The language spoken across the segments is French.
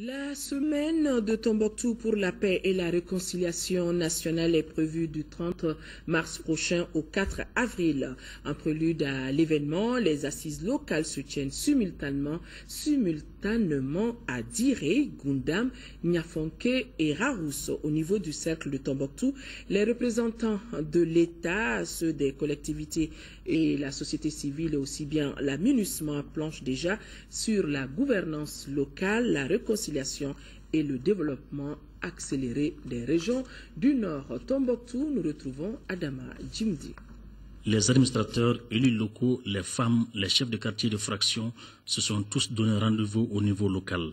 La semaine de Tombouctou pour la paix et la réconciliation nationale est prévue du 30 mars prochain au 4 avril. En prélude à l'événement, les assises locales se tiennent simultanément à Diré, Goundam, Niafonke et Rarousse. Au niveau du cercle de Tombouctou, les représentants de l'État, ceux des collectivités et la société civile, aussi bien la MINUSMA, planchent déjà sur la gouvernance locale, la réconciliation et le développement accéléré des régions du Nord. Tombouctou, nous retrouvons Adama Djimdi. Les administrateurs, élus locaux, les femmes, les chefs de quartier de fraction se sont tous donné rendez-vous au niveau local.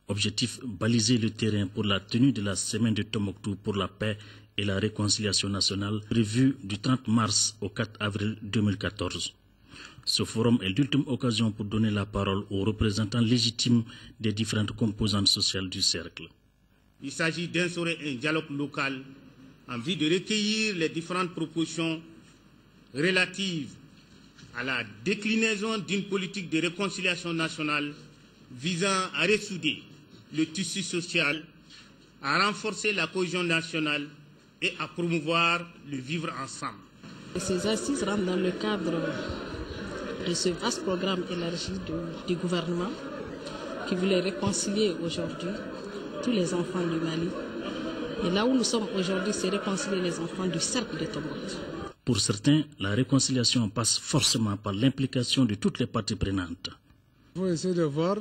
Objectif, baliser le terrain pour la tenue de la semaine de Tombouctou pour la paix et la réconciliation nationale prévue du 30 mars au 4 avril 2014. Ce forum est l'ultime occasion pour donner la parole aux représentants légitimes des différentes composantes sociales du cercle. Il s'agit d'instaurer un dialogue local en vue de recueillir les différentes propositions relatives à la déclinaison d'une politique de réconciliation nationale visant à ressouder le tissu social, à renforcer la cohésion nationale et à promouvoir le vivre ensemble. Ces assises rentrent dans le cadre de ce vaste programme élargi du gouvernement qui voulait réconcilier aujourd'hui tous les enfants du Mali. Et là où nous sommes aujourd'hui, c'est réconcilier les enfants du cercle de Tombouctou. Pour certains, la réconciliation passe forcément par l'implication de toutes les parties prenantes. Il faut essayer de voir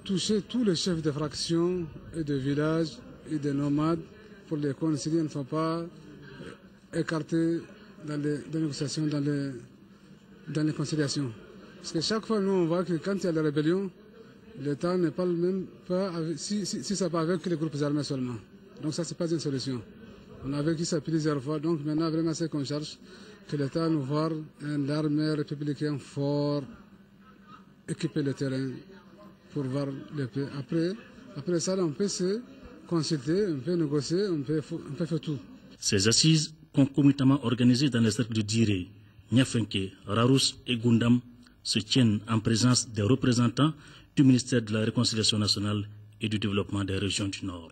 toucher tous les chefs de fraction et de villages et de nomades pour les réconcilier, ne sont pas écartés dans les négociations, dans les conciliations. Parce que chaque fois, nous, on voit que quand il y a la rébellion, l'État n'est pas le même, si ça va avec les groupes armés seulement. Donc ça, ce n'est pas une solution. On a vécu ça plusieurs fois, donc maintenant, vraiment, c'est qu'on cherche que l'État nous voit un armée républicain fort, équiper le terrain pour voir le paix. Après ça, on peut se consulter, on peut négocier, on peut faire tout. Ces assises, concomitamment organisées dans les cercles de Diré, Niafonke, Rarousse et Goundam, se tiennent en présence des représentants du ministère de la Réconciliation nationale et du développement des régions du Nord.